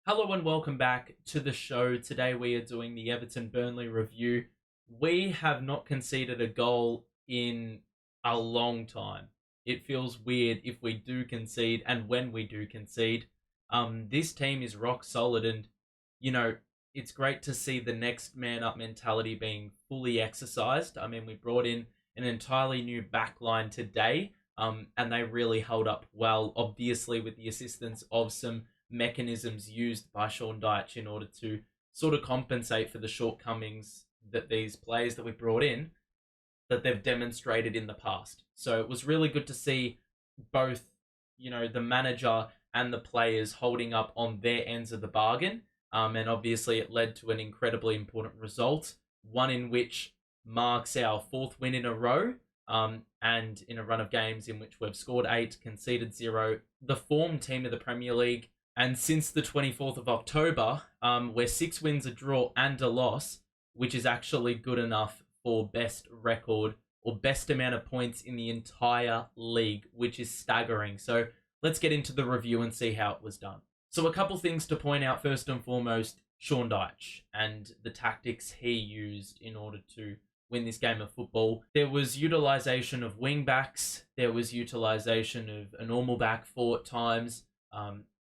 Hello and welcome back to the show. Today we are doing the Everton Burnley review. We have not conceded a goal in a long time. It feels weird if we do concede and when we do concede. This team is rock solid and, you know, it's great to see the next man up mentality being fully exercised. I mean, we brought in an entirely new backline today, and they really held up well, obviously with the assistance of some mechanisms used by Sean Dyche in order to sort of compensate for the shortcomings that these players that we brought in that they've demonstrated in the past. So it was really good to see both, the manager and the players holding up on their ends of the bargain. And obviously it led to an incredibly important result, one in which marks our fourth win in a row, and in a run of games in which we've scored 8, conceded 0, the form team of the Premier League. And since the 24th of October, we're 6 wins, a draw, and a loss, which is actually good enough for best record or best amount of points in the entire league, which is staggering. So let's get into the review and see how it was done. So a couple things to point out. First and foremost, Sean Dyche and the tactics he used in order to win this game of football. There was utilisation of wing backs. There was utilisation of a normal back 4 at times.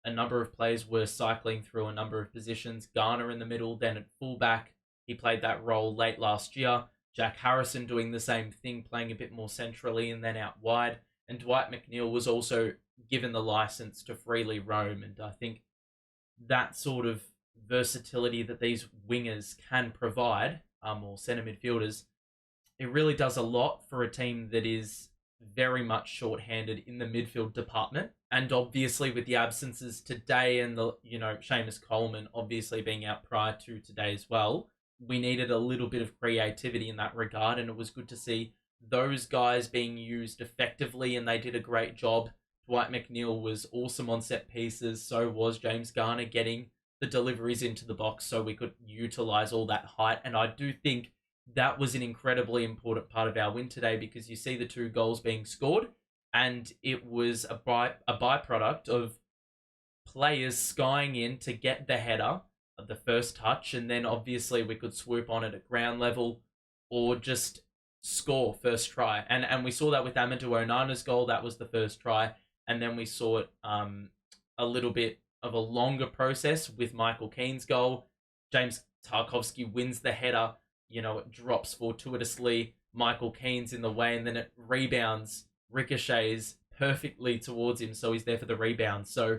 A number of players were cycling through a number of positions. Garner in the middle, then at fullback. He played that role late last year. Jack Harrison doing the same thing, playing a bit more centrally and then out wide. And Dwight McNeil was also given the license to freely roam. And I think that sort of versatility that these wingers can provide, or centre midfielders, it really does a lot for a team that is very much short-handed in the midfield department. And obviously with the absences today and the, Seamus Coleman obviously being out prior to today as well, we needed a little bit of creativity in that regard. And it was good to see those guys being used effectively, and they did a great job. Dwight McNeil was awesome on set pieces. So was James Garner, getting the deliveries into the box so we could utilize all that height. And I do think that was an incredibly important part of our win today, because you see the 2 goals being scored, and it was a byproduct of players skying in to get the header of the first touch, and then obviously we could swoop on it at ground level or just score first try. And we saw that with Amadou Onana's goal. That was the first try. And then we saw it a little bit of a longer process with Michael Keane's goal. James Tarkowski wins the header. It drops fortuitously. Michael Keane's in the way, and then it rebounds, ricochets perfectly towards him, so he's there for the rebound. So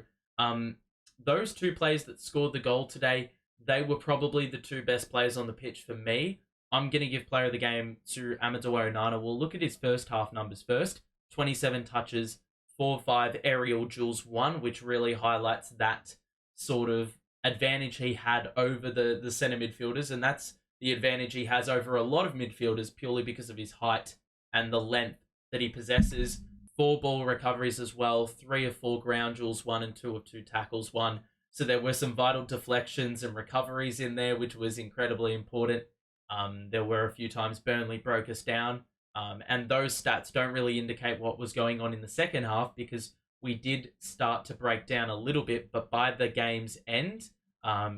those 2 players that scored the goal today, they were probably the 2 best players on the pitch for me. I'm going to give player of the game to Amadou Onana. We'll look at his first half numbers first. 27 touches, 4-5 aerial duels, 1, which really highlights that sort of advantage he had over the centre midfielders, and that's the advantage he has over a lot of midfielders purely because of his height and the length that he possesses. 4 ball recoveries as well, 3 of 4 ground duels, 1, and 2 of 2 tackles, 1. So there were some vital deflections and recoveries in there, which was incredibly important. There were a few times Burnley broke us down, and those stats don't really indicate what was going on in the second half, because we did start to break down a little bit, but by the game's end,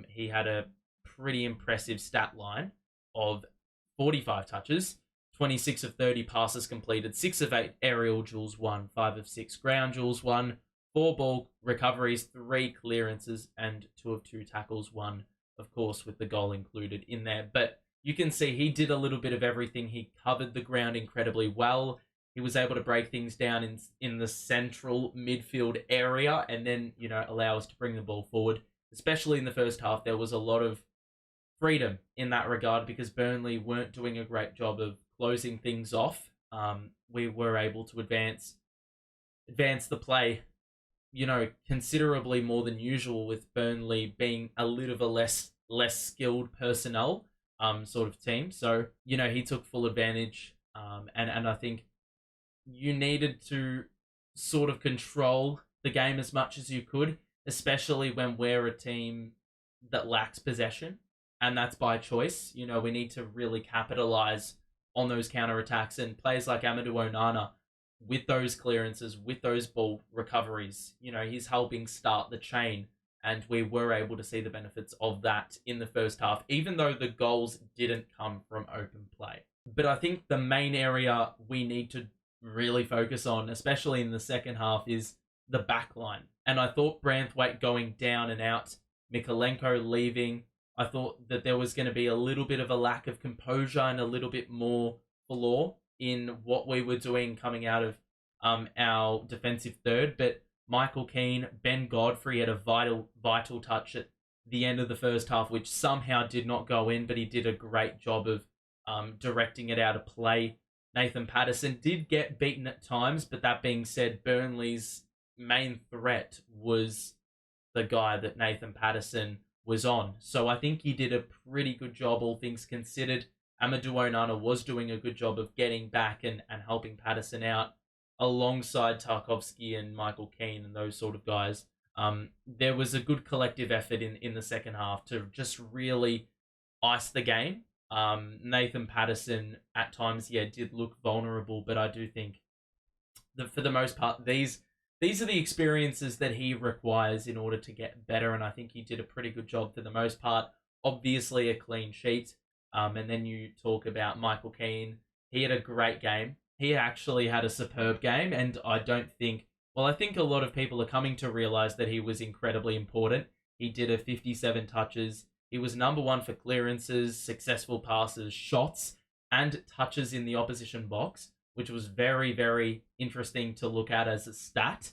he had a pretty impressive stat line of 45 touches, 26 of 30 passes completed, 6 of 8 aerial duels, 1, 5 of 6 ground duels, 1, 4 ball recoveries, 3 clearances, and 2 of 2 tackles, 1, of course, with the goal included in there. But you can see he did a little bit of everything. He covered the ground incredibly well. He was able to break things down in the central midfield area, and then, allow us to bring the ball forward. Especially in the first half, there was a lot of freedom in that regard, because Burnley weren't doing a great job of closing things off. We were able to advance the play, considerably more than usual, with Burnley being a little bit less skilled personnel sort of team. So, he took full advantage, and I think you needed to sort of control the game as much as you could, especially when we're a team that lacks possession, and that's by choice. We need to really capitalize on those counterattacks, and players like Amadou Onana, with those clearances, with those ball recoveries, he's helping start the chain and we were able to see the benefits of that in the first half, even though the goals didn't come from open play. But I think the main area we need to really focus on, especially in the second half, is the backline. And I thought Branthwaite going down and out, Mykolenko leaving, I thought that there was going to be a little bit of a lack of composure and a little bit more flaw in what we were doing coming out of our defensive third. But Michael Keane, Ben Godfrey had a vital touch at the end of the first half, which somehow did not go in, but he did a great job of directing it out of play. Nathan Patterson did get beaten at times, but that being said, Burnley's main threat was the guy that Nathan Patterson was on. So I think he did a pretty good job, all things considered. Amadou Onana was doing a good job of getting back and helping Patterson out alongside Tarkowski and Michael Keane and those sort of guys. There was a good collective effort in the second half to just really ice the game. Nathan Patterson at times, did look vulnerable, but I do think that for the most part, these are the experiences that he requires in order to get better, and I think he did a pretty good job for the most part. Obviously, a clean sheet. And then you talk about Michael Keane. He had a great game. He actually had a superb game, and I think a lot of people are coming to realize that he was incredibly important. He did a 57 touches. He was number one for clearances, successful passes, shots, and touches in the opposition box, which was very, very interesting to look at as a stat,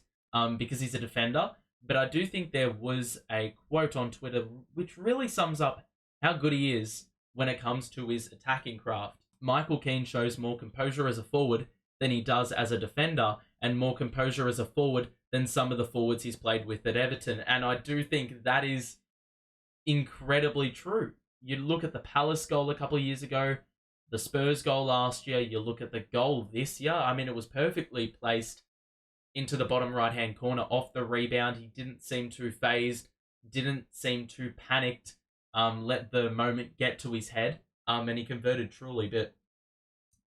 because he's a defender. But I do think there was a quote on Twitter which really sums up how good he is when it comes to his attacking craft. Michael Keane shows more composure as a forward than he does as a defender, and more composure as a forward than some of the forwards he's played with at Everton. And I do think that is incredibly true. You look at the Palace goal a couple of years ago, the Spurs goal last year, you look at the goal this year. I mean, it was perfectly placed into the bottom right-hand corner off the rebound. He didn't seem too phased, didn't seem too panicked, let the moment get to his head, and he converted truly. But,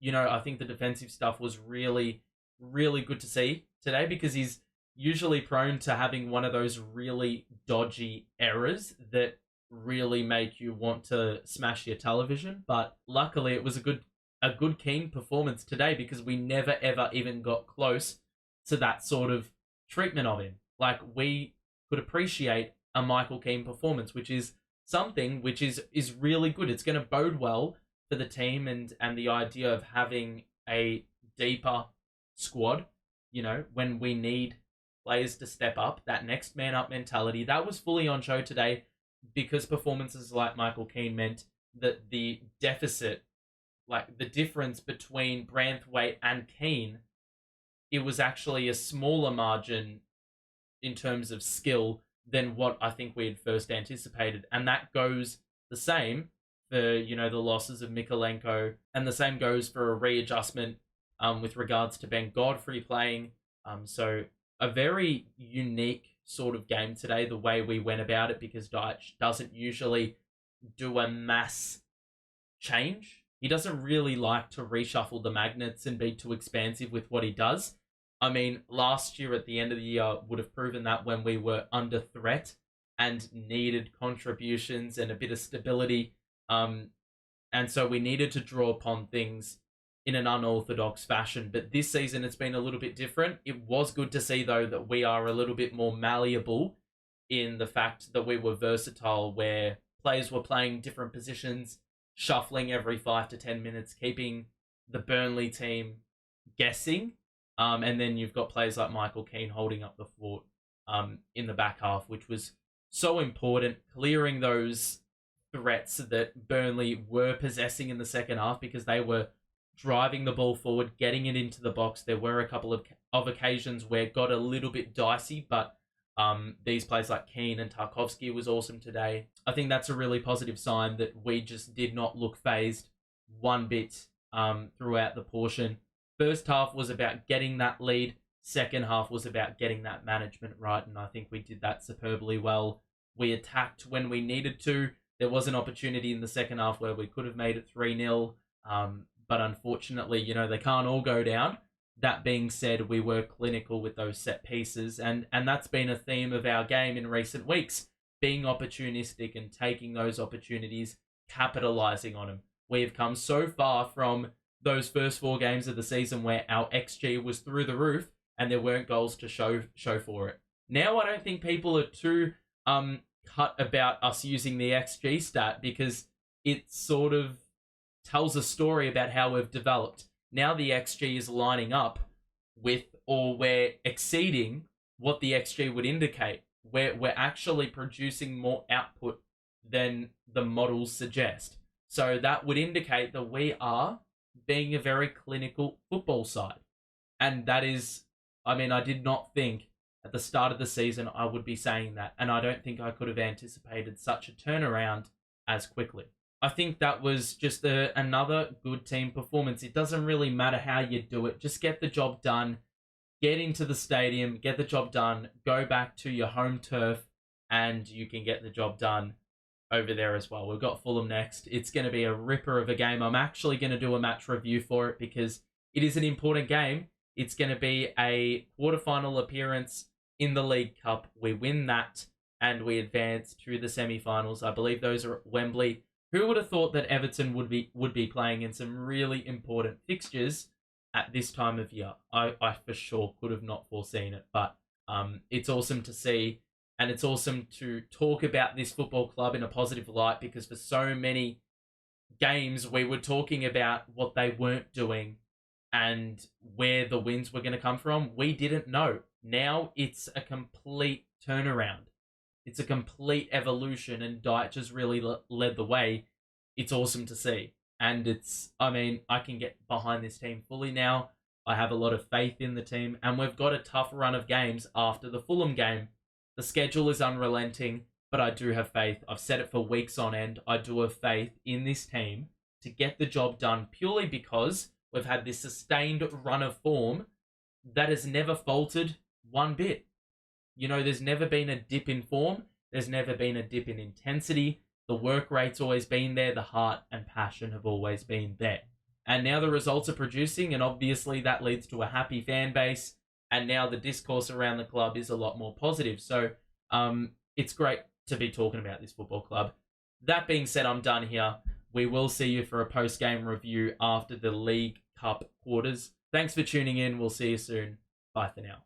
I think the defensive stuff was really, really good to see today, because he's usually prone to having one of those really dodgy errors that really make you want to smash your television. But luckily it was a good Keane performance today, because we never ever even got close to that sort of treatment of him. Like, we could appreciate a Michael Keane performance, which is something which is really good. It's going to bode well for the team and the idea of having a deeper squad, when we need players to step up, that next man up mentality. That was fully on show today, because performances like Michael Keane meant that the deficit, like the difference between Branthwaite and Keane, it was actually a smaller margin in terms of skill than what I think we had first anticipated. And that goes the same for, the losses of Mykolenko, and the same goes for a readjustment with regards to Ben Godfrey playing. So a very unique sort of game today, the way we went about it, because Dyche doesn't usually do a mass change. He doesn't really like to reshuffle the magnets and be too expansive with what he does. I mean, last year at the end of the year would have proven that, when we were under threat and needed contributions and a bit of stability. And so we needed to draw upon things in an unorthodox fashion. But this season it's been a little bit different. It was good to see, though, that we are a little bit more malleable in the fact that we were versatile, where players were playing different positions, shuffling every 5 to 10 minutes, keeping the Burnley team guessing. And then you've got players like Michael Keane holding up the fort in the back half, which was so important, clearing those threats that Burnley were possessing in the second half, because they were driving the ball forward, getting it into the box. There were a couple of occasions where it got a little bit dicey, but these players like Keane and Tarkowski was awesome today. I think that's a really positive sign that we just did not look phased one bit throughout the portion. First half was about getting that lead. Second half was about getting that management right, and I think we did that superbly well. We attacked when we needed to. There was an opportunity in the second half where we could have made it 3-0, but unfortunately, they can't all go down. That being said, we were clinical with those set pieces, and that's been a theme of our game in recent weeks. being opportunistic and taking those opportunities, capitalizing on them. We've come so far from those first 4 games of the season where our XG was through the roof and there weren't goals to show for it. Now I don't think people are too cut about us using the XG stat because it sort of tells a story about how we've developed. Now the XG is lining up with, or we're exceeding what the XG would indicate. We're actually producing more output than the models suggest. So that would indicate that we are being a very clinical football side. And that is, I mean, I did not think at the start of the season I would be saying that. And I don't think I could have anticipated such a turnaround as quickly. I think that was just another good team performance. It doesn't really matter how you do it. Just get the job done. Get into the stadium, get the job done, go back to your home turf, and you can get the job done over there as well. We've got Fulham next. It's going to be a ripper of a game. I'm actually going to do a match review for it because it is an important game. It's going to be a quarterfinal appearance in the League Cup. We win that, and we advance to the semi-finals. I believe those are at Wembley. Who would have thought that Everton would be playing in some really important fixtures at this time of year? I for sure could have not foreseen it, but it's awesome to see, and it's awesome to talk about this football club in a positive light because for so many games we were talking about what they weren't doing and where the wins were going to come from. We didn't know. Now it's a complete turnaround. It's a complete evolution, and Diet just really led the way. It's awesome to see. And I can get behind this team fully now. I have a lot of faith in the team, and we've got a tough run of games after the Fulham game. The schedule is unrelenting, but I do have faith. I've said it for weeks on end. I do have faith in this team to get the job done purely because we've had this sustained run of form that has never faltered one bit. You know, there's never been a dip in form. There's never been a dip in intensity. The work rate's always been there. The heart and passion have always been there. And now the results are producing, and obviously that leads to a happy fan base. And now the discourse around the club is a lot more positive. So it's great to be talking about this football club. That being said, I'm done here. We will see you for a post-game review after the League Cup quarters. Thanks for tuning in. We'll see you soon. Bye for now.